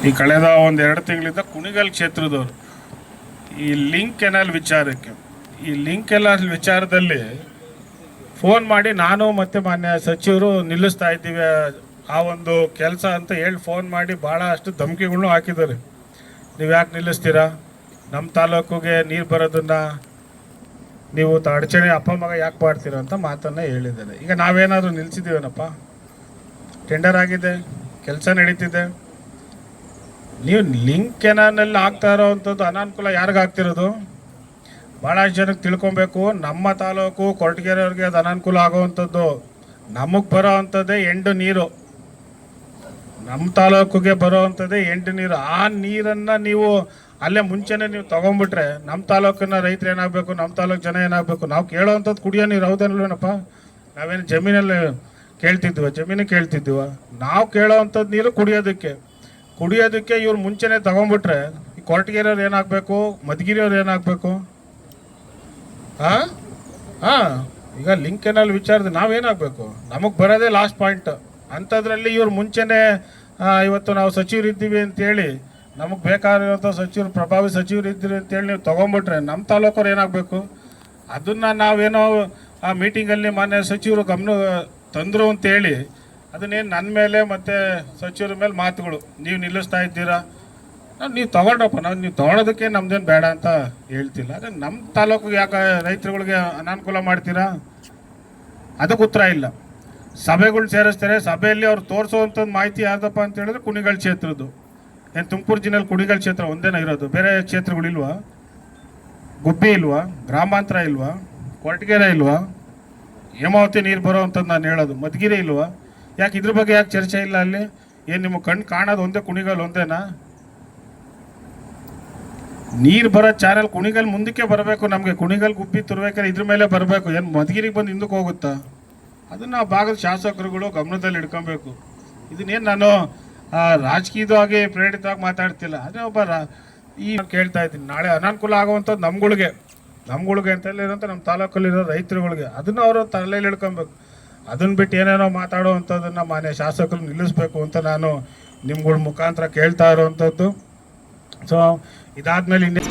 ಈ ಕಳೆದ ಒಂದೆರಡು ತಿಂಗಳಿಂದ ಕುಣಿಗಲ್ ಕ್ಷೇತ್ರದವರು ಈ ಲಿಂಕ್ ಕೆನಾಲ್ ವಿಚಾರಕ್ಕೆ ಈ ಲಿಂಕ್ ಕೆನಾಲ್ ವಿಚಾರದಲ್ಲಿ ಫೋನ್ ಮಾಡಿ ನಾನು ಮತ್ತು ಮಾನ್ಯ ಸಚಿವರು ನಿಲ್ಲಿಸ್ತಾ ಇದ್ದೀವಿ ಆ ಒಂದು ಕೆಲಸ ಅಂತ ಹೇಳಿ ಫೋನ್ ಮಾಡಿ ಭಾಳ ಅಷ್ಟು ಧಮಕಿಗಳನ್ನು ಹಾಕಿದ್ದಾರೆ. ನೀವು ಯಾಕೆ ನಿಲ್ಲಿಸ್ತೀರಾ, ನಮ್ಮ ತಾಲೂಕಿಗೆ ನೀರು ಬರೋದನ್ನು ನೀವು ಅಡಚಣೆ ಅಪ್ಪ ಮಗ ಯಾಕೆ ಮಾಡ್ತೀರ ಅಂತ ಮಾತನ್ನು ಹೇಳಿದ್ದಾರೆ. ಈಗ ನಾವೇನಾದರೂ ನಿಲ್ಲಿಸಿದ್ದೀವೇನಪ್ಪ, ಟೆಂಡರ್ ಆಗಿದೆ, ಕೆಲಸ ನಡೀತಿದೆ. ನೀವು ಲಿಂಕ್ ಕೆನಾಲ್ನಲ್ಲಿ ಆಗ್ತಾ ಇರೋವಂಥದ್ದು ಅನಾನುಕೂಲ ಯಾರಿಗಾಗ್ತಿರೋದು ಭಾಳಷ್ಟು ಜನಕ್ಕೆ ತಿಳ್ಕೊಬೇಕು. ನಮ್ಮ ತಾಲೂಕು ಕೊರಟಗೆರೆಯವ್ರಿಗೆ ಅದು ಅನಾನುಕೂಲ ಆಗೋವಂಥದ್ದು. ನಮಗೆ ಬರೋ ಅಂಥದ್ದೇ ಎಂಟು ನೀರು, ನಮ್ಮ ತಾಲೂಕಿಗೆ ಬರೋ ಅಂಥದ್ದೇ ಎಂಟು ನೀರು. ಆ ನೀರನ್ನು ನೀವು ಅಲ್ಲೇ ಮುಂಚೆನೇ ನೀವು ತೊಗೊಂಬಿಟ್ರೆ ನಮ್ಮ ತಾಲೂಕಿನ ರೈತರು ಏನಾಗಬೇಕು, ನಮ್ಮ ತಾಲೂಕು ಜನ ಏನಾಗಬೇಕು. ನಾವು ಕೇಳೋವಂಥದ್ದು ಕುಡಿಯೋ ನೀರು ಹೌದಲ್ವೇನಪ್ಪ. ನಾವೇನು ಜಮೀನಲ್ಲಿ ಜಮೀನು ಕೇಳ್ತಿದ್ದೀವ. ನಾವು ಕೇಳೋವಂಥದ್ದು ನೀರು ಕುಡಿಯೋದಕ್ಕೆ ಇವ್ರು ಮುಂಚೆನೇ ತೊಗೊಂಬಿಟ್ರೆ ಈ ಕೊರಟಗೆರೆಯವ್ರು ಏನಾಗಬೇಕು, ಮಧುಗಿರಿಯವ್ರು ಏನಾಗಬೇಕು. ಈಗ ಲಿಂಕ್ ಕೆನಾಲ್ ವಿಚಾರದ ನಾವೇನಾಗಬೇಕು, ನಮಗೆ ಬರೋದೇ ಲಾಸ್ಟ್ ಪಾಯಿಂಟ್. ಅಂಥದ್ರಲ್ಲಿ ಇವ್ರು ಮುಂಚೆನೇ ಇವತ್ತು ನಾವು ಸಚಿವರು ಇದ್ದೀವಿ ಅಂತೇಳಿ, ನಮಗೆ ಬೇಕಾಗಿರೋಂಥ ಸಚಿವರು, ಪ್ರಭಾವಿ ಸಚಿವರು ಇದ್ದೀರಿ ಅಂತೇಳಿ ನೀವು ತೊಗೊಂಬಿಟ್ರೆ ನಮ್ಮ ತಾಲೂಕವ್ರು ಏನಾಗಬೇಕು. ಅದನ್ನು ನಾವೇನೋ ಆ ಮೀಟಿಂಗಲ್ಲಿ ಮಾನ್ಯ ಸಚಿವರು ಗಮನ ತಂದರು ಅಂತೇಳಿ ಅದನ್ನೇನು ನನ್ನ ಮೇಲೆ ಮತ್ತು ಸಚಿವರ ಮೇಲೆ ಮಾತುಗಳು, ನೀವು ನಿಲ್ಲಿಸ್ತಾ ಇದ್ದೀರಾ, ನೀವು ತೊಗೊಂಡ್ರಪ್ಪ, ನೀವು ತೊಗೊಳೋದಕ್ಕೆ ನಮ್ದೇನು ಬೇಡ ಅಂತ ಹೇಳ್ತಿಲ್ಲ. ಅದೇ ನಮ್ಮ ತಾಲೂಕಿಗೆ ಯಾಕೆ ರೈತರುಗಳಿಗೆ ಅನಾನುಕೂಲ ಮಾಡ್ತೀರಾ, ಅದಕ್ಕೆ ಉತ್ತರ ಇಲ್ಲ. ಸಭೆಗಳು ಸೇರಿಸ್ತಾರೆ, ಸಭೆಯಲ್ಲಿ ಅವ್ರು ತೋರಿಸೋವಂಥದ್ದು ಮಾಹಿತಿ ಯಾರ್ದಪ್ಪ ಅಂತ ಹೇಳಿದ್ರೆ ಕುಣಿಗಲ್ ಕ್ಷೇತ್ರದ್ದು. ಏನು ತುಮಕೂರು ಜಿಲ್ಲೆಯಲ್ಲಿ ಕುಣಿಗಲ್ ಕ್ಷೇತ್ರ ಒಂದೇನ ಇರೋದು, ಬೇರೆ ಕ್ಷೇತ್ರಗಳಿಲ್ವಾ? ಗುಬ್ಬಿ ಇಲ್ವಾ, ಗ್ರಾಮಾಂತರ ಇಲ್ವಾ, ಕೊರಟಗೆರೆ ಇಲ್ವಾ, ಹೇಮಾವತಿ ನೀರು ಬರೋ ಅಂಥದ್ದು ನಾನು ಹೇಳೋದು, ಮಧುಗಿರಿ ಇಲ್ವಾ? ಯಾಕೆ ಇದ್ರ ಬಗ್ಗೆ ಯಾಕೆ ಚರ್ಚೆ ಇಲ್ಲ ಅಲ್ಲಿ? ಏನು ನಿಮ್ಮ ಕಣ್ಣು ಕಾಣೋದು ಒಂದೇ ಕುಣಿಗಲ್ ಒಂದೇನಾ? ನೀರು ಬರೋ ಚಾನಲ್ ಕುಣಿಗಲ್ ಮುಂದಕ್ಕೆ ಬರಬೇಕು. ನಮಗೆ ಕುಣಿಗಲ್ ಗುಬ್ಬಿ ತುರ್ಬೇಕಾದ್ರೆ ಇದ್ರ ಮೇಲೆ ಬರಬೇಕು. ಏನು ಮಧುಗಿರಿಗೆ ಬಂದು ಹಿಂದಕ್ಕೆ ಹೋಗುತ್ತಾ? ಅದನ್ನು ಆ ಭಾಗದ ಶಾಸಕರುಗಳು ಗಮನದಲ್ಲಿ ಇಟ್ಕೊಬೇಕು. ಇದನ್ನೇನು ನಾನು ರಾಜಕೀಯವಾಗಿ ಪ್ರೇರಿತವಾಗಿ ಮಾತಾಡ್ತಿಲ್ಲ. ಅದೇ ಒಬ್ಬ ಈ ಕೇಳ್ತಾ ಇದ್ದೀನಿ, ನಾಳೆ ಅನಾನುಕೂಲ ಆಗುವಂಥದ್ದು ನಮ್ಗಳಿಗೆ ಅಂತಲ್ಲಿರೋಂಥ ನಮ್ಮ ತಾಲೂಕಲ್ಲಿರೋ ರೈತರುಗಳಿಗೆ, ಅದನ್ನು ಅವರು ತಲೆಯಲ್ಲಿ ಇಟ್ಕೊಬೇಕು. ಅದನ್ನು ಬಿಟ್ಟು ಏನೇನೋ ಮಾತಾಡುವಂಥದ್ದನ್ನು ಮಾನ್ಯ ಶಾಸಕರು ನಿಲ್ಲಿಸಬೇಕು ಅಂತ ನಾನು ನಿಮ್ಗಳ ಮುಖಾಂತರ ಕೇಳ್ತಾ ಇರೋವಂಥದ್ದು. ಸೊ ಇದಾದ್ಮೇಲೆ ಇನ್ನೇ